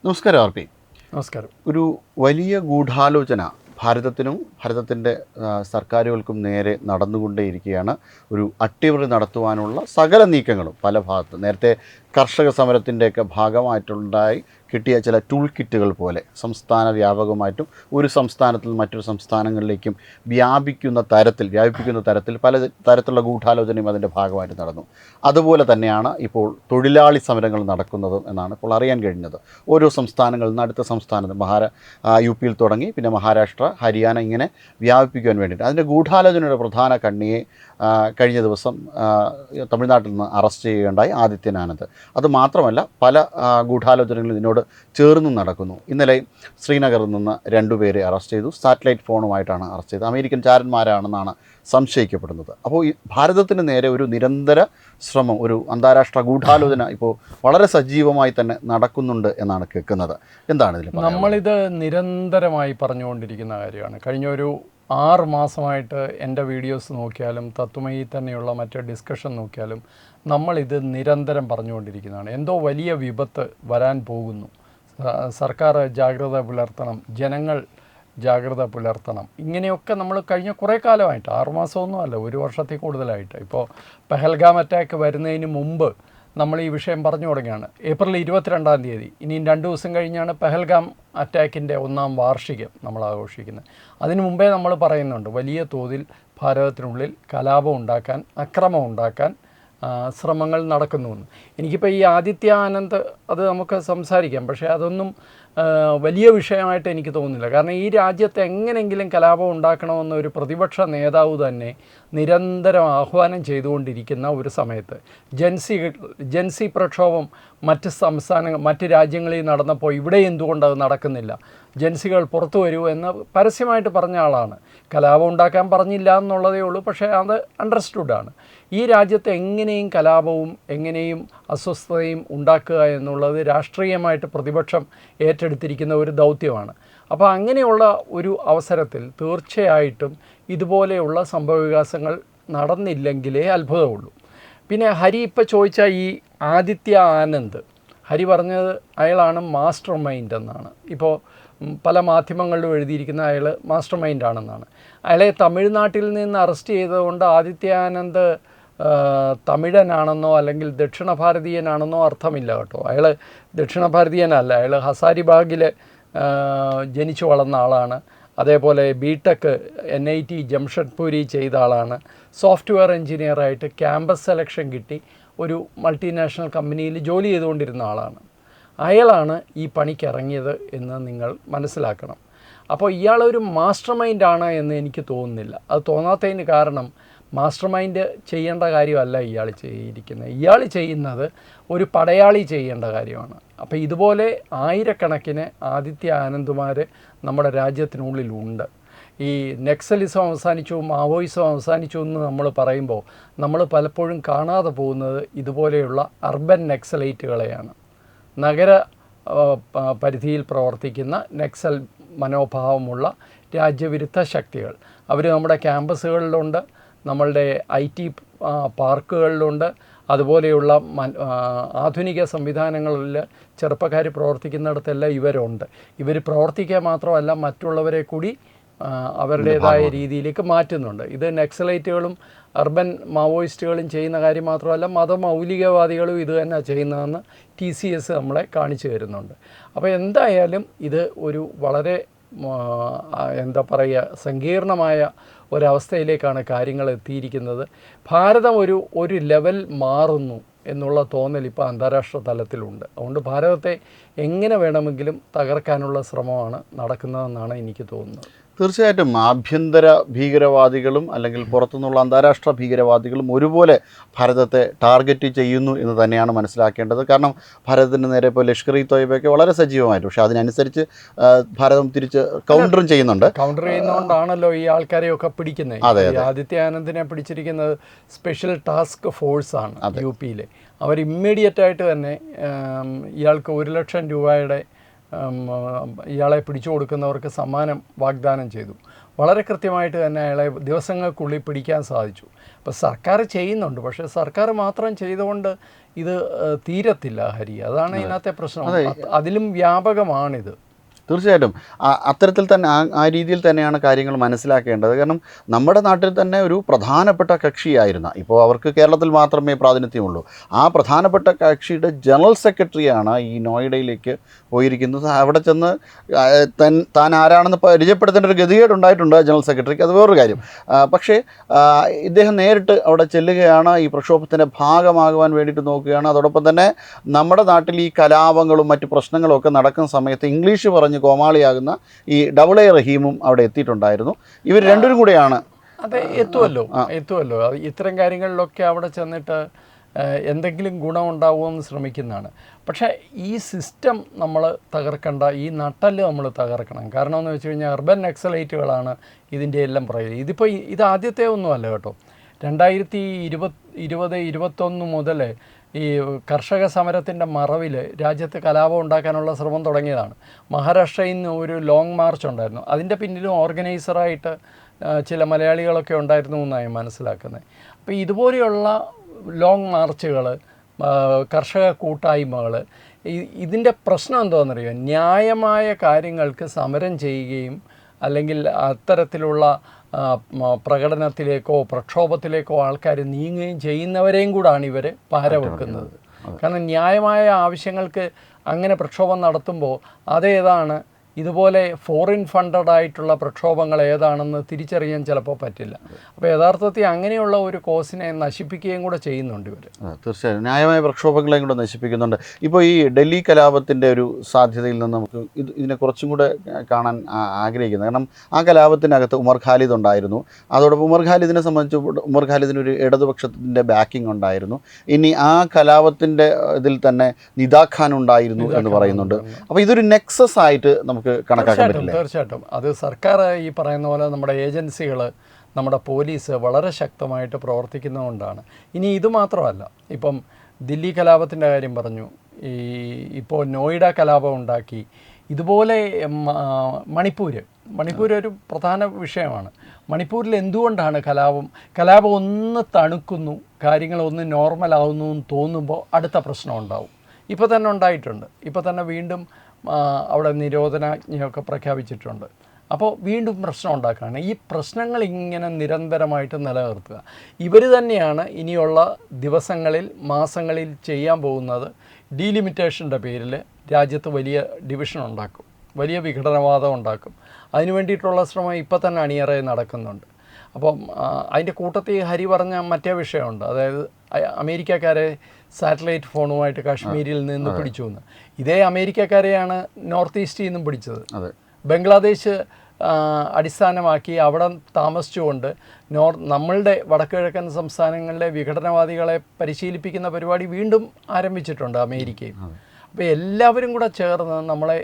നമസ്കാരം R P. നമസ്കാരം. ഒരു വലിയ ഗൂഢാലോചന ഭാരതത്തിൻ്റെ സർക്കാരുകൾക്കും നേരെ നടന്നുകൊണ്ടേയിരിക്കുകയാണ്. ഒരു അട്ടിമറി നടത്തുവാനുള്ള സകല നീക്കങ്ങളും പല ഭാഗത്ത് നേരത്തെ കർഷക സമരത്തിൻ്റെയൊക്കെ ഭാഗമായിട്ടുണ്ടായി കിട്ടിയ ചില ടൂൾ കിറ്റുകൾ പോലെ സംസ്ഥാന വ്യാപകമായിട്ടും ഒരു സംസ്ഥാനത്തിൽ മറ്റൊരു സംസ്ഥാനങ്ങളിലേക്കും വ്യാപിപ്പിക്കുന്ന തരത്തിൽ പല തരത്തിലുള്ള ഗൂഢാലോചനയും അതിൻ്റെ ഭാഗമായിട്ട് നടന്നു. അതുപോലെ തന്നെയാണ് ഇപ്പോൾ തൊഴിലാളി സമരങ്ങൾ നടക്കുന്നതും എന്നാണ് ഇപ്പോൾ അറിയാൻ കഴിഞ്ഞത്. ഓരോ സംസ്ഥാനങ്ങളിൽ നിന്ന് അടുത്ത സംസ്ഥാനത്ത് യു പിയിൽ തുടങ്ങി പിന്നെ മഹാരാഷ്ട്ര, ഹരിയാന ഇങ്ങനെ വ്യാപിപ്പിക്കുവാൻ വേണ്ടിയിട്ട് അതിൻ്റെ ഗൂഢാലോചനയുടെ പ്രധാന കണ്ണിയെ കഴിഞ്ഞ ദിവസം തമിഴ്നാട്ടിൽ നിന്ന് അറസ്റ്റ് ചെയ്യുകയുണ്ടായി ആദിത്യനാനന്ദ്. അതുമാത്രമല്ല പല ഗൂഢാലോചനകളും ഇതിനോട് ചേർന്ന് നടക്കുന്നു. ഇന്നലെ ശ്രീനഗറിൽ നിന്ന് 2 പേരെ അറസ്റ്റ് ചെയ്തു. സാറ്റലൈറ്റ് ഫോണുമായിട്ടാണ് അറസ്റ്റ് ചെയ്തത്. അമേരിക്കൻ ചാരന്മാരാണെന്നാണ് സംശയിക്കപ്പെടുന്നത്. അപ്പോൾ ഈ ഭാരതത്തിന് നേരെ ഒരു നിരന്തര ശ്രമം, ഒരു അന്താരാഷ്ട്ര ഗൂഢാലോചന ഇപ്പോൾ വളരെ സജീവമായി തന്നെ നടക്കുന്നുണ്ട് എന്നാണ് കേൾക്കുന്നത്. എന്താണ് ഇതിൽ? നമ്മളിത് നിരന്തരമായി പറഞ്ഞുകൊണ്ടിരിക്കുന്ന കാര്യമാണ്. കഴിഞ്ഞ ഒരു 6 മാസമായിട്ട് എൻ്റെ വീഡിയോസ് നോക്കിയാലും തത്വമയി തന്നെയുള്ള മറ്റ് ഡിസ്കഷൻ നോക്കിയാലും നമ്മളിത് നിരന്തരം പറഞ്ഞുകൊണ്ടിരിക്കുന്നതാണ്. എന്തോ വലിയ വിപത്ത് വരാൻ പോകുന്നു, സർക്കാർ ജാഗ്രത പുലർത്തണം, ജനങ്ങൾ ജാഗ്രത പുലർത്തണം, ഇങ്ങനെയൊക്കെ നമ്മൾ കഴിഞ്ഞ കുറേ കാലമായിട്ട് 6 മാസമൊന്നും അല്ല, 1 വർഷത്തിൽ കൂടുതലായിട്ട്. ഇപ്പോൾ പെഹൽഗാം അറ്റാക്ക് വരുന്നതിന് മുമ്പ് നമ്മൾ ഈ വിഷയം പറഞ്ഞു തുടങ്ങിയാണ്. ഏപ്രിൽ 22-ാം തീയതി, ഇനിയും 2 ദിവസം കഴിഞ്ഞാണ് പെഹൽഗാം അറ്റാക്കിൻ്റെ 1ാം വാർഷികം നമ്മൾ ആഘോഷിക്കുന്നത്. അതിനു മുമ്പേ നമ്മൾ പറയുന്നുണ്ട് വലിയ തോതിൽ ഭാരതത്തിനുള്ളിൽ കലാപം ഉണ്ടാക്കാൻ, അക്രമം ഉണ്ടാക്കാൻ ശ്രമങ്ങൾ നടക്കുന്നുവെന്ന്. എനിക്കിപ്പോൾ ഈ ആദിത്യ ആനന്ദ് അത് നമുക്ക് സംസാരിക്കാം, പക്ഷേ അതൊന്നും വലിയ വിഷയമായിട്ട് എനിക്ക് തോന്നുന്നില്ല. കാരണം ഈ രാജ്യത്ത് എങ്ങനെയെങ്കിലും കലാപം ഉണ്ടാക്കണമെന്ന ഒരു പ്രതിപക്ഷ നേതാവ് തന്നെ നിരന്തരം ആഹ്വാനം ചെയ്തുകൊണ്ടിരിക്കുന്ന ഒരു സമയത്ത് ജൻസി പ്രക്ഷോഭം മറ്റ് രാജ്യങ്ങളിൽ നടന്നപ്പോൾ ഇവിടെ എന്തുകൊണ്ടത് നടക്കുന്നില്ല, ജൻസികൾ പുറത്തു വരൂ എന്ന് പരസ്യമായിട്ട് പറഞ്ഞ ആളാണ്. കലാപം ഉണ്ടാക്കാൻ പറഞ്ഞില്ല എന്നുള്ളതേ ഉള്ളൂ, പക്ഷേ അത് അണ്ടർസ്റ്റുഡാണ്. ഈ രാജ്യത്ത് എങ്ങനെയും കലാപവും എങ്ങനെയും അസ്വസ്ഥതയും ഉണ്ടാക്കുക എന്നുള്ളത് രാഷ്ട്രീയമായിട്ട് പ്രതിപക്ഷം ഏറ്റെടുത്തിരിക്കുന്ന ഒരു ദൗത്യമാണ്. അപ്പോൾ അങ്ങനെയുള്ള ഒരു അവസരത്തിൽ തീർച്ചയായിട്ടും ഇതുപോലെയുള്ള സംഭവവികാസങ്ങൾ നടന്നില്ലെങ്കിലേ അത്ഭുതമുള്ളൂ. പിന്നെ ഹരി ഇപ്പോൾ ചോദിച്ച ഈ ആദിത്യ ആനന്ദ്, ഹരി പറഞ്ഞത് അയാളാണ് മാസ്റ്റർ മൈൻഡ് എന്നാണ്. ഇപ്പോൾ പല മാധ്യമങ്ങളിലും എഴുതിയിരിക്കുന്ന അയാൾ മാസ്റ്റർ മൈൻഡാണെന്നാണ്. അയാളെ തമിഴ്നാട്ടിൽ നിന്ന് അറസ്റ്റ് ചെയ്തതുകൊണ്ട് ആദിത്യ ആനന്ദ് തമിഴനാണെന്നോ അല്ലെങ്കിൽ ദക്ഷിണ ഭാരതീയനാണെന്നോ അർത്ഥമില്ല കേട്ടോ. അയാൾ ദക്ഷിണ ഭാരതീയനല്ല, അയാൾ ഹസാരിബാഗിൽ ജനിച്ചു വളർന്ന ആളാണ്. അതേപോലെ ബിടെക് NIT ജംഷഡ്പൂരി ചെയ്ത ആളാണ്. സോഫ്റ്റ്വെയർ എഞ്ചിനീയറായിട്ട് ക്യാമ്പസ് സെലക്ഷൻ കിട്ടി ഒരു മൾട്ടിനാഷണൽ കമ്പനിയിൽ ജോലി ചെയ്തുകൊണ്ടിരുന്ന ആളാണ്. അയാളാണ് ഈ പണിക്കിറങ്ങിയത് എന്ന് നിങ്ങൾ മനസ്സിലാക്കണം. അപ്പോൾ ഇയാളൊരു മാസ്റ്റർ മൈൻഡാണ് എന്ന് എനിക്ക് തോന്നുന്നില്ല. അത് തോന്നാത്തതിന് കാരണം മാസ്റ്റർ മൈൻഡ് ചെയ്യേണ്ട കാര്യമല്ല ഇയാൾ ചെയ്തിരിക്കുന്നത്. ഇയാൾ ചെയ്യുന്നത് ഒരു പടയാളി ചെയ്യേണ്ട കാര്യമാണ്. അപ്പോൾ ഇതുപോലെ ആയിരക്കണക്കിന് ആദിത്യ ആനന്ദുമാർ നമ്മുടെ രാജ്യത്തിനുള്ളിലുണ്ട്. ഈ നെക്സലിസം അവസാനിച്ചു, മാവോയിസം അവസാനിച്ചു എന്ന് നമ്മൾ പറയുമ്പോൾ നമ്മൾ പലപ്പോഴും കാണാതെ പോകുന്നത് ഇതുപോലെയുള്ള അർബൻ നെക്സലൈറ്റുകളെയാണ്. നഗര പരിധിയിൽ പ്രവർത്തിക്കുന്ന നെക്സൽ മനോഭാവമുള്ള രാജ്യവിരുദ്ധ ശക്തികൾ. അവർ നമ്മുടെ ക്യാമ്പസുകളിലുണ്ട്, നമ്മളുടെ IT പാർക്കുകളിലുണ്ട്, അതുപോലെയുള്ള ആധുനിക സംവിധാനങ്ങളിൽ ചെറുപ്പക്കാർ പ്രവർത്തിക്കുന്നിടത്തെല്ലാം ഇവരുണ്ട്. ഇവർ പ്രവർത്തിക്കുക മാത്രമല്ല മറ്റുള്ളവരെ കൂടി അവരുടേതായ രീതിയിലേക്ക് മാറ്റുന്നുണ്ട്. ഇത് നെക്സലൈറ്റുകളും അർബൻ മാവോയിസ്റ്റുകളും ചെയ്യുന്ന കാര്യം മാത്രമല്ല, മതമൗലികവാദികളും ഇത് തന്നെ ചെയ്യുന്നതെന്ന് TCS നമ്മളെ കാണിച്ചു തരുന്നുണ്ട്. അപ്പോൾ എന്തായാലും ഇത് ഒരു വളരെ സങ്കീർണമായ ഒരവസ്ഥയിലേക്കാണ് കാര്യങ്ങൾ എത്തിയിരിക്കുന്നത്. ഭാരതം ഒരു ലെവൽ മാറുന്നു എന്നുള്ള തോന്നൽ ഇപ്പോൾ അന്താരാഷ്ട്ര തലത്തിലുണ്ട്. അതുകൊണ്ട് ഭാരതത്തെ എങ്ങനെ വേണമെങ്കിലും തകർക്കാനുള്ള ശ്രമമാണ് നടക്കുന്നതെന്നാണ് എനിക്ക് തോന്നുന്നത്. തീർച്ചയായിട്ടും ആഭ്യന്തര ഭീകരവാദികളും അല്ലെങ്കിൽ പുറത്തുനിന്നുള്ള അന്താരാഷ്ട്ര ഭീകരവാദികളും ഒരുപോലെ ഭാരതത്തെ ടാർഗറ്റ് ചെയ്യുന്നു എന്ന് തന്നെയാണ് മനസ്സിലാക്കേണ്ടത്. കാരണം ഭാരതത്തിന് നേരെ ഇപ്പോൾ ലഷ്കർ ഇ തോയ്ബയൊക്കെ വളരെ സജീവമായിട്ട്, പക്ഷേ അതിനനുസരിച്ച് ഭാരതം തിരിച്ച് കൗണ്ടറും ചെയ്യുന്നുണ്ട്. കൗണ്ടർ ചെയ്യുന്നതുകൊണ്ടാണല്ലോ ഈ ആൾക്കാരെയൊക്കെ പിടിക്കുന്നത്. ആദിത്യ ആനന്ദിനെ പിടിച്ചിരിക്കുന്നത് സ്പെഷ്യൽ ടാസ്ക് ഫോഴ്സാണ് UP-യിലെ. അവർ ഇമ്മീഡിയറ്റായിട്ട് തന്നെ ഇയാൾക്ക് 1 ലക്ഷം രൂപയുടെ ഇയാളെ പിടിച്ചു കൊടുക്കുന്നവർക്ക് സമ്മാനം വാഗ്ദാനം ചെയ്തു. വളരെ കൃത്യമായിട്ട് തന്നെ അയാളെ ദിവസങ്ങൾക്കുള്ളിൽ പിടിക്കാൻ സാധിച്ചു. അപ്പോൾ സർക്കാർ ചെയ്യുന്നുണ്ട്, പക്ഷേ സർക്കാർ മാത്രം ചെയ്തുകൊണ്ട് ഇത് തീരത്തില്ല ഹരി. അതാണ് ഇതിനകത്തെ പ്രശ്നം. അതിലും വ്യാപകമാണിത്. തീർച്ചയായിട്ടും അത്തരത്തിൽ തന്നെ ആ രീതിയിൽ തന്നെയാണ് കാര്യങ്ങൾ മനസ്സിലാക്കേണ്ടത്. കാരണം നമ്മുടെ നാട്ടിൽ തന്നെ ഒരു പ്രധാനപ്പെട്ട കക്ഷിയായിരുന്ന, ഇപ്പോൾ അവർക്ക് കേരളത്തിൽ മാത്രമേ പ്രാതിനിധ്യമുള്ളൂ, ആ പ്രധാനപ്പെട്ട കക്ഷിയുടെ ജനറൽ സെക്രട്ടറിയാണ് ഈ നോയിഡയിലേക്ക് പോയിരിക്കുന്നത്. അവിടെ ചെന്ന് താൻ ആരാണെന്ന് പരിചയപ്പെടുത്തേണ്ട ഒരു ഗതികേടുണ്ടായിട്ടുണ്ട് ജനറൽ സെക്രട്ടറിക്ക്, അത് വേറൊരു കാര്യം. പക്ഷേ ഇദ്ദേഹം നേരിട്ട് അവിടെ ചെല്ലുകയാണ്, ഈ പ്രക്ഷോഭത്തിൻ്റെ ഭാഗമാകുവാൻ വേണ്ടിയിട്ട് നോക്കുകയാണ്. അതോടൊപ്പം തന്നെ നമ്മുടെ നാട്ടിൽ ഈ കലാപങ്ങളും മറ്റ് പ്രശ്നങ്ങളും ഒക്കെ നടക്കുന്ന സമയത്ത് ഇംഗ്ലീഷ് പറഞ്ഞ് കോമാളിയാകുന്ന ഈ AA റഹീമും അവിടെ എത്തിയിട്ടുണ്ടായിരുന്നു. ഇവർ രണ്ടുപേരും കൂടെയാണ്. അതെ, എത്തുമല്ലോ. ഇത്തരം കാര്യങ്ങളിലൊക്കെ അവിടെ ചെന്നിട്ട് എന്തെങ്കിലും ഗുണമുണ്ടാവുമെന്ന് ശ്രമിക്കുന്നതാണ്. പക്ഷേ ഈ സിസ്റ്റം നമ്മൾ തകർക്കേണ്ട, ഈ നട്ടല് നമ്മൾ തകർക്കണം. കാരണം എന്ന് വെച്ച് കഴിഞ്ഞാൽ അർബൻ നക്സലൈറ്റുകളാണ് ഇതിൻ്റെ എല്ലാം പറയുന്നത്. ഇതിപ്പോൾ ഇത് ആദ്യത്തെ ഒന്നുമല്ല കേട്ടോ. 2020-21 മുതൽ ഈ കർഷക സമരത്തിൻ്റെ മറവിൽ രാജ്യത്ത് കലാപം ഉണ്ടാക്കാനുള്ള ശ്രമം തുടങ്ങിയതാണ്. മഹാരാഷ്ട്രയിൽ നിന്ന് ഒരു ലോങ് മാർച്ച് ഉണ്ടായിരുന്നു. അതിൻ്റെ പിന്നിലും ഓർഗനൈസറായിട്ട് ചില മലയാളികളൊക്കെ ഉണ്ടായിരുന്നു എന്നാണ് മനസ്സിലാക്കുന്നത്. അപ്പോൾ ഇതുപോലെയുള്ള ലോങ് മാർച്ചുകൾ, കർഷക കൂട്ടായ്മകൾ, ഇതിൻ്റെ പ്രശ്നം എന്താണെന്നറിയോ? ന്യായമായ കാര്യങ്ങൾക്ക് സമരം ചെയ്യുകയും അല്ലെങ്കിൽ അത്തരത്തിലുള്ള പ്രകടനത്തിലേക്കോ പ്രക്ഷോഭത്തിലേക്കോ ആൾക്കാർ നീങ്ങുകയും ചെയ്യുന്നവരെയും കൂടാണ് ഇവർ പാര വെക്കുന്നത്. കാരണം ന്യായമായ ആവശ്യങ്ങൾക്ക് അങ്ങനെ പ്രക്ഷോഭം നടത്തുമ്പോൾ അതേതാണ്, ഇതുപോലെ ഫോറിൻ ഫണ്ടഡ് ആയിട്ടുള്ള പ്രക്ഷോഭങ്ങൾ ഏതാണെന്ന് തിരിച്ചറിയാൻ ചിലപ്പോൾ പറ്റില്ല. അപ്പോൾ യഥാർത്ഥത്തിൽ അങ്ങനെയുള്ള ഒരു കോസിനെ നശിപ്പിക്കുകയും കൂടെ ചെയ്യുന്നുണ്ട് ഇവർ. തീർച്ചയായും ന്യായമായ പ്രക്ഷോഭങ്ങളെയും കൂടെ നശിപ്പിക്കുന്നുണ്ട്. ഇപ്പോൾ ഈ ഡൽഹി കലാപത്തിൻ്റെ ഒരു സാധ്യതയിൽ നിന്ന് നമുക്ക് ഇതിനെ കുറച്ചും കൂടെ കാണാൻ ആഗ്രഹിക്കുന്നത്. കാരണം ആ കലാപത്തിനകത്ത് ഉമർ ഖാലിദ് ഉണ്ടായിരുന്നു. അതോടൊപ്പം ഉമർ ഖാലിദിനെ സംബന്ധിച്ച് ഉമർ ഖാലിദിനൊരു ഇടതുപക്ഷത്തിൻ്റെ ബാക്കിംഗ് ഉണ്ടായിരുന്നു. ഇനി ആ കലാപത്തിൻ്റെ ഇതിൽ തന്നെ നിദാ ഖാൻ ഉണ്ടായിരുന്നു എന്ന് പറയുന്നുണ്ട്. അപ്പോൾ ഇതൊരു നെക്സസ് ആയിട്ട് നമുക്ക് തീർച്ചയായിട്ടും അത് സർക്കാർ ഈ പറയുന്ന പോലെ നമ്മുടെ ഏജൻസികൾ, നമ്മുടെ പോലീസ് വളരെ ശക്തമായിട്ട് പ്രവർത്തിക്കുന്നതുകൊണ്ടാണ്. ഇനി ഇത് മാത്രമല്ല, ഇപ്പം ദില്ലി കലാപത്തിൻ്റെ കാര്യം പറഞ്ഞു, ഇപ്പോൾ നോയിഡ കലാപം ഉണ്ടാക്കി. ഇതുപോലെ മണിപ്പൂർ ഒരു പ്രധാന വിഷയമാണ്. മണിപ്പൂരിൽ എന്തുകൊണ്ടാണ് കലാപം ഒന്ന് തണുക്കുന്നു, കാര്യങ്ങളൊന്ന് നോർമലാവുന്നു എന്ന് തോന്നുമ്പോൾ അടുത്ത പ്രശ്നം ഉണ്ടാവും. ഇപ്പോൾ തന്നെ ഉണ്ടായിട്ടുണ്ട്. ഇപ്പോൾ തന്നെ വീണ്ടും അവിടെ നിരോധനാജ്ഞയൊക്കെ പ്രഖ്യാപിച്ചിട്ടുണ്ട്. അപ്പോൾ വീണ്ടും പ്രശ്നം ഉണ്ടാക്കുകയാണ്. ഈ പ്രശ്നങ്ങൾ ഇങ്ങനെ നിരന്തരമായിട്ട് നിലനിർത്തുക. ഇവർ തന്നെയാണ് ഇനിയുള്ള ദിവസങ്ങളിൽ, മാസങ്ങളിൽ ചെയ്യാൻ പോകുന്നത്. ഡീലിമിറ്റേഷൻ്റെ പേരിൽ രാജ്യത്ത് വലിയ ഡിവിഷൻ ഉണ്ടാക്കും, വലിയ വിഘടനവാദം ഉണ്ടാക്കും. അതിനു വേണ്ടിയിട്ടുള്ള ശ്രമം ഇപ്പോൾ തന്നെ അണിയറയിൽ നടക്കുന്നുണ്ട്. അപ്പം അതിൻ്റെ കൂട്ടത്തിൽ ഹരി പറഞ്ഞ മറ്റേ വിഷയമുണ്ട്. അതായത് അമേരിക്കക്കാരെ സാറ്റലൈറ്റ് ഫോണുമായിട്ട് കാശ്മീരിൽ നിന്ന് പിടിച്ചു എന്ന്. ഇതേ അമേരിക്കക്കാരെയാണ് നോർത്ത് ഈസ്റ്റിൽ നിന്നും പിടിച്ചത്. ബംഗ്ലാദേശ് അടിസ്ഥാനമാക്കി അവിടെ താമസിച്ചുകൊണ്ട് നമ്മളുടെ വടക്കുകിഴക്കൻ സംസ്ഥാനങ്ങളിലെ വിഘടനവാദികളെ പരിശീലിപ്പിക്കുന്ന പരിപാടി വീണ്ടും ആരംഭിച്ചിട്ടുണ്ട് അമേരിക്കയും. അപ്പോൾ എല്ലാവരും കൂടെ ചേർന്ന് നമ്മളെ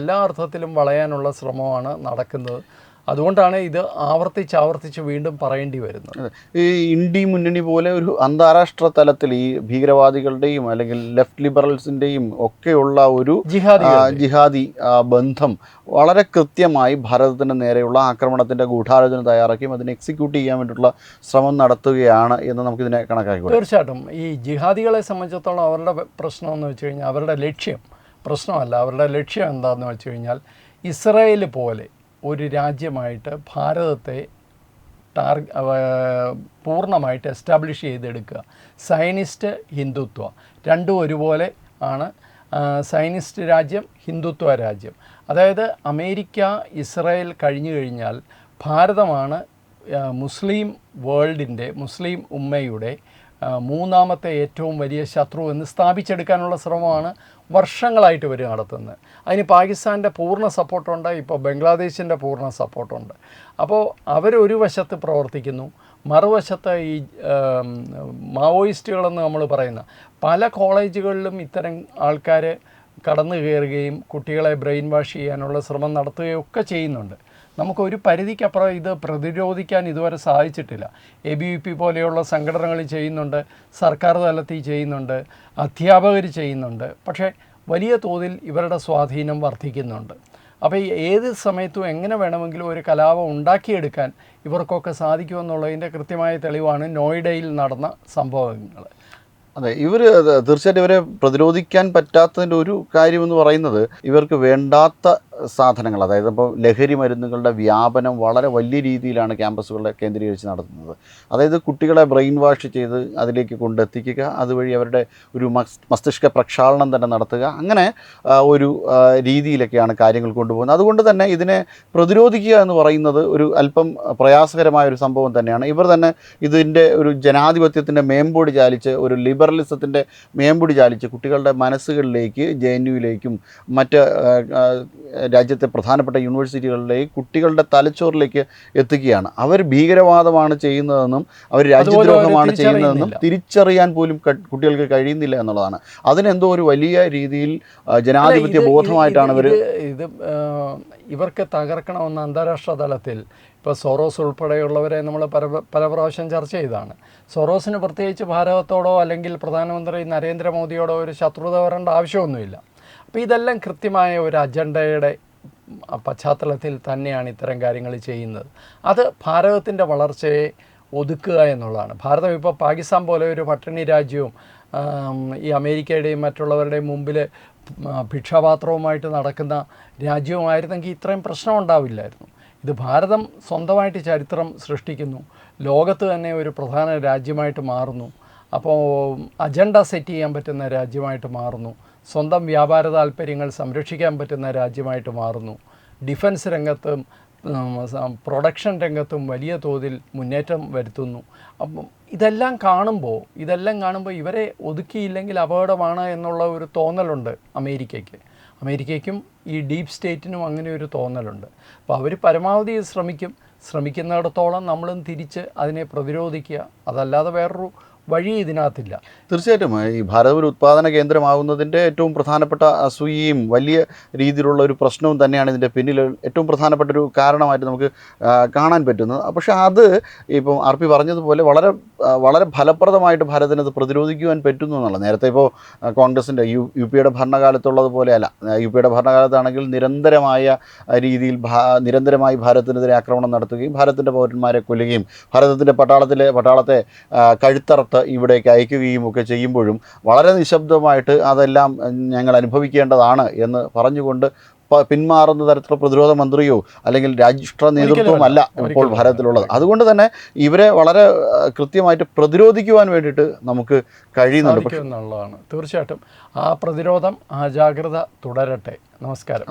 എല്ലാ അർത്ഥത്തിലും വളയാനുള്ള ശ്രമമാണ് നടക്കുന്നത്. അതുകൊണ്ടാണ് ഇത് ആവർത്തിച്ച് വീണ്ടും പറയേണ്ടി വരുന്നത്. ഈ ഇന്ത്യ മുന്നണി പോലെ ഒരു അന്താരാഷ്ട്ര തലത്തിൽ ഈ ഭീകരവാദികളുടെയും അല്ലെങ്കിൽ ലെഫ്റ്റ് ലിബറൽസിൻ്റെയും ഒക്കെയുള്ള ഒരു ജിഹാദി ബന്ധം വളരെ കൃത്യമായി ഭാരതത്തിന് നേരെയുള്ള ആക്രമണത്തിൻ്റെ ഗൂഢാലോചന തയ്യാറാക്കിയും അതിനെ എക്സിക്യൂട്ട് ചെയ്യാൻ വേണ്ടിയിട്ടുള്ള ശ്രമം നടത്തുകയാണ് എന്ന് നമുക്കിതിനെ കണക്കാക്കി. തീർച്ചയായിട്ടും ഈ ജിഹാദികളെ സംബന്ധിച്ചിടത്തോളം അവരുടെ പ്രശ്നം എന്ന് വെച്ച് കഴിഞ്ഞാൽ അവരുടെ ലക്ഷ്യം പ്രശ്നമല്ല. അവരുടെ ലക്ഷ്യം എന്താണെന്ന് വെച്ച് കഴിഞ്ഞാൽ ഇസ്രായേൽ പോലെ ഒരു രാജ്യമായിട്ട് ഭാരതത്തെ പൂർണ്ണമായിട്ട് എസ്റ്റാബ്ലിഷ് ചെയ്തെടുക്കുക. സയനിസ്റ്റ് ഹിന്ദുത്വ രണ്ടും ഒരുപോലെ ആണ്. സയനിസ്റ്റ് രാജ്യം, ഹിന്ദുത്വ രാജ്യം. അതായത് അമേരിക്ക, ഇസ്രായേൽ കഴിഞ്ഞു കഴിഞ്ഞാൽ ഭാരതമാണ് മുസ്ലിം വേൾഡിൻ്റെ, മുസ്ലിം ഉമ്മയുടെ മൂന്നാമത്തെ ഏറ്റവും വലിയ ശത്രു എന്ന് സ്ഥാപിച്ചെടുക്കാനുള്ള ശ്രമമാണ് വർഷങ്ങളായിട്ട് ഇവർ നടത്തുന്നത്. അതിന് പാകിസ്ഥാൻ്റെ പൂർണ്ണ സപ്പോർട്ടുണ്ട്, ഇപ്പോൾ ബംഗ്ലാദേശിൻ്റെ പൂർണ്ണ സപ്പോർട്ടുണ്ട്. അപ്പോൾ അവരൊരു വശത്ത് പ്രവർത്തിക്കുന്നു, മറുവശത്ത് ഈ മാവോയിസ്റ്റുകളെന്ന് നമ്മൾ പറയുന്ന പല കോളേജുകളിലും ഇത്തരം ആൾക്കാർ കടന്നു കയറുകയും കുട്ടികളെ ബ്രെയിൻ വാഷ് ചെയ്യാനുള്ള ശ്രമം നടത്തുകയും ഒക്കെ ചെയ്യുന്നുണ്ട്. നമുക്കൊരു പരിധിക്കപ്പുറം ഇത് പ്രതിരോധിക്കാൻ ഇതുവരെ സാധിച്ചിട്ടില്ല. ABVP പോലെയുള്ള സംഘടനകൾ ചെയ്യുന്നുണ്ട്, സർക്കാർ തലത്തിൽ ചെയ്യുന്നുണ്ട്, അധ്യാപകർ ചെയ്യുന്നുണ്ട്. പക്ഷേ വലിയ തോതിൽ ഇവരുടെ സ്വാധീനം വർദ്ധിക്കുന്നുണ്ട്. അപ്പോൾ ഏത് സമയത്തും എങ്ങനെ വേണമെങ്കിലും ഒരു കലാപം ഉണ്ടാക്കിയെടുക്കാൻ ഇവർക്കൊക്കെ സാധിക്കുമെന്നുള്ളതിൻ്റെ കൃത്യമായ തെളിവാണ് നോയിഡയിൽ നടന്ന സംഭവങ്ങൾ. അതെ, ഇവർ തീർച്ചയായിട്ടും ഇവരെ പ്രതിരോധിക്കാൻ പറ്റാത്തതിൻ്റെ ഒരു കാര്യമെന്ന് പറയുന്നത് ഇവർക്ക് വേണ്ടാത്ത സാധനങ്ങൾ, അതായത് ഇപ്പോൾ ലഹരി മരുന്നുകളുടെ വ്യാപനം വളരെ വലിയ രീതിയിലാണ് ക്യാമ്പസുകളെ കേന്ദ്രീകരിച്ച് നടത്തുന്നത്. അതായത് കുട്ടികളെ ബ്രെയിൻ വാഷ് ചെയ്ത് അതിലേക്ക് കൊണ്ടെത്തിക്കുക, അതുവഴി അവരുടെ ഒരു മസ്തിഷ്ക പ്രക്ഷാളനം തന്നെ നടത്തുക, അങ്ങനെ ഒരു രീതിയിലൊക്കെയാണ് കാര്യങ്ങൾ കൊണ്ടുപോകുന്നത്. അതുകൊണ്ട് തന്നെ ഇതിനെ പ്രതിരോധിക്കുക എന്ന് പറയുന്നത് ഒരു അല്പം പ്രയാസകരമായ ഒരു സംഭവം തന്നെയാണ്. ഇവർ തന്നെ ഇതിൻ്റെ ഒരു ജനാധിപത്യത്തിൻ്റെ മേമ്പൊടി ചാലിച്ച്, ഒരു ലിബറലിസത്തിൻ്റെ മേമ്പൊടി ചാലിച്ച് കുട്ടികളുടെ മനസ്സുകളിലേക്ക്, JNUവിലേക്കും മറ്റ് രാജ്യത്തെ പ്രധാനപ്പെട്ട യൂണിവേഴ്സിറ്റികളിലേക്ക് കുട്ടികളുടെ തലച്ചോറിലേക്ക് എത്തിക്കുകയാണ്. അവർ ഭീകരവാദമാണ് ചെയ്യുന്നതെന്നും അവർ രാജ്യദ്രോഹമാണ് ചെയ്യുന്നതെന്നും തിരിച്ചറിയാൻ പോലും കുട്ടികൾക്ക് കഴിയുന്നില്ല എന്നുള്ളതാണ്. അതിനെന്തോ ഒരു വലിയ രീതിയിൽ ജനാധിപത്യ ബോധമായിട്ടാണ് ഇവർക്ക് തകർക്കണമെന്ന് അന്താരാഷ്ട്ര തലത്തിൽ ഇപ്പോൾ സോറോസ് ഉൾപ്പെടെയുള്ളവരെ നമ്മൾ പല പ്രാവശ്യം ചർച്ച ചെയ്തതാണ്. സോറോസിന് പ്രത്യേകിച്ച് ഭാരതത്തോടോ അല്ലെങ്കിൽ പ്രധാനമന്ത്രി നരേന്ദ്രമോദിയോടോ ഒരു ശത്രുത വരേണ്ട ആവശ്യമൊന്നുമില്ല. അപ്പോൾ ഇതെല്ലാം കൃത്യമായ ഒരു അജണ്ടയുടെ പശ്ചാത്തലത്തിൽ തന്നെയാണ് ഇത്തരം കാര്യങ്ങൾ ചെയ്യുന്നത്. അത് ഭാരതത്തിൻ്റെ വളർച്ചയെ ഒതുക്കുക എന്നുള്ളതാണ്. ഭാരതം ഇപ്പോൾ പാകിസ്ഥാൻ പോലെ ഒരു പട്ടിണി രാജ്യവും ഈ അമേരിക്കയുടെയും മറ്റുള്ളവരുടെയും മുമ്പിൽ ഭിക്ഷാപാത്രവുമായിട്ട് നടക്കുന്ന രാജ്യവുമായിരുന്നെങ്കിൽ ഇത്രയും പ്രശ്നം ഉണ്ടാവില്ലായിരുന്നു. ഇത് ഭാരതം സ്വന്തമായിട്ട് ചരിത്രം സൃഷ്ടിക്കുന്നു, ലോകത്ത് തന്നെ ഒരു പ്രധാന രാജ്യമായിട്ട് മാറുന്നു, അപ്പോൾ അജണ്ട സെറ്റ് ചെയ്യാൻ പറ്റുന്ന രാജ്യമായിട്ട് മാറുന്നു, സ്വന്തം വ്യാപാര താല്പര്യങ്ങൾ സംരക്ഷിക്കാൻ പറ്റുന്ന രാജ്യമായിട്ട് മാറുന്നു, ഡിഫൻസ് രംഗത്തും പ്രൊഡക്ഷൻ രംഗത്തും വലിയ തോതിൽ മുന്നേറ്റം വരുത്തുന്നു. അപ്പം ഇതെല്ലാം കാണുമ്പോൾ ഇവരെ ഒതുക്കിയില്ലെങ്കിൽ അപകടമാണ് എന്നുള്ള ഒരു തോന്നലുണ്ട് അമേരിക്കയ്ക്കും ഈ ഡീപ്പ് സ്റ്റേറ്റിനും അങ്ങനെ ഒരു തോന്നലുണ്ട്. അപ്പോൾ അവർ പരമാവധി ശ്രമിക്കുന്നിടത്തോളം നമ്മളും തിരിച്ച് അതിനെ പ്രതിരോധിക്കുക, അതല്ലാതെ വേറൊരു വഴി ഇതിനകത്തില്ല. തീർച്ചയായിട്ടും ഈ ഭാരതം ഒരു ഉത്പാദന കേന്ദ്രമാകുന്നതിൻ്റെ ഏറ്റവും പ്രധാനപ്പെട്ട അസൂയയും വലിയ രീതിയിലുള്ള ഒരു പ്രശ്നവും തന്നെയാണ് ഇതിൻ്റെ പിന്നിൽ ഏറ്റവും പ്രധാനപ്പെട്ട ഒരു കാരണമായിട്ട് നമുക്ക് കാണാൻ പറ്റുന്നത്. പക്ഷേ അത് ഇപ്പം RP പറഞ്ഞതുപോലെ വളരെ വളരെ ഫലപ്രദമായിട്ട് ഭാരതത്തിനത് പ്രതിരോധിക്കുവാൻ പറ്റുന്നു എന്നുള്ളത്. നേരത്തെ ഇപ്പോൾ കോൺഗ്രസിൻ്റെ യു പിയുടെ ഭരണകാലത്തുള്ളതുപോലെയല്ല. യു പിയുടെ ഭരണകാലത്താണെങ്കിൽ നിരന്തരമായി ഭാരതത്തിനെതിരെ ആക്രമണം നടത്തുകയും ഭാരതത്തിൻ്റെ പൗരന്മാരെ കൊല്ലുകയും ഭാരതത്തിൻ്റെ പട്ടാളത്തെ കഴുത്തറത്ത് ഇവിടേക്ക് അയക്കുകയും ഒക്കെ ചെയ്യുമ്പോഴും വളരെ നിശബ്ദമായിട്ട് അതെല്ലാം ഞങ്ങൾ അനുഭവിക്കേണ്ടതാണ് എന്ന് പറഞ്ഞുകൊണ്ട് പിന്മാറുന്ന തരത്തിലുള്ള പ്രതിരോധ മന്ത്രിയോ അല്ലെങ്കിൽ രാഷ്ട്ര നേതൃത്വമല്ല ഇപ്പോൾ ഭാരതത്തിലുള്ളത്. അതുകൊണ്ട് തന്നെ ഇവരെ വളരെ കൃത്യമായിട്ട് പ്രതിരോധിക്കുവാൻ വേണ്ടിയിട്ട് നമുക്ക് കഴിയുന്നുള്ളതാണ്. തീർച്ചയായിട്ടും ആ പ്രതിരോധം, ആ ജാഗ്രത തുടരട്ടെ. നമസ്കാരം.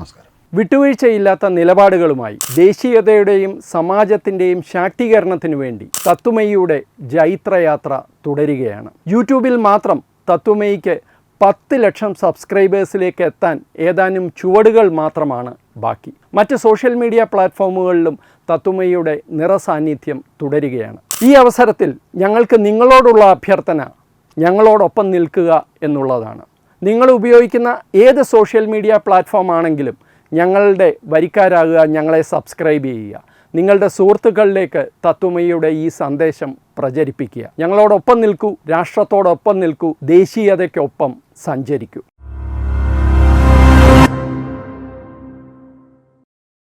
വിട്ടുവീഴ്ചയില്ലാത്ത നിലപാടുകളുമായി ദേശീയതയുടെയും സമാജത്തിൻ്റെയും ശാക്തീകരണത്തിനു വേണ്ടി തത്വമയിയുടെ ജൈത്രയാത്ര തുടരുകയാണ്. യൂട്യൂബിൽ മാത്രം തത്വമയിക്ക് 10 ലക്ഷം സബ്സ്ക്രൈബേഴ്സിലേക്ക് എത്താൻ ഏതാനും ചുവടുകൾ മാത്രമാണ് ബാക്കി. മറ്റ് സോഷ്യൽ മീഡിയ പ്ലാറ്റ്ഫോമുകളിലും തത്വമയിയുടെ നിറസാന്നിധ്യം തുടരുകയാണ്. ഈ അവസരത്തിൽ ഞങ്ങൾക്ക് നിങ്ങളോടുള്ള അഭ്യർത്ഥന ഞങ്ങളോടൊപ്പം നിൽക്കുക എന്നുള്ളതാണ്. നിങ്ങൾ ഉപയോഗിക്കുന്ന ഏത് സോഷ്യൽ മീഡിയ പ്ലാറ്റ്ഫോം ആണെങ്കിലും ഞങ്ങളുടെ വരിക്കാരാകുക, ഞങ്ങളെ സബ്സ്ക്രൈബ് ചെയ്യുക, നിങ്ങളുടെ സുഹൃത്തുക്കളിലേക്ക് തത്വമയിയുടെ ഈ സന്ദേശം പ്രചരിപ്പിക്കുക. ഞങ്ങളോടൊപ്പം നിൽക്കൂ, രാഷ്ട്രത്തോടൊപ്പം നിൽക്കൂ, ദേശീയതയ്ക്കൊപ്പം സഞ്ചരിക്കൂ.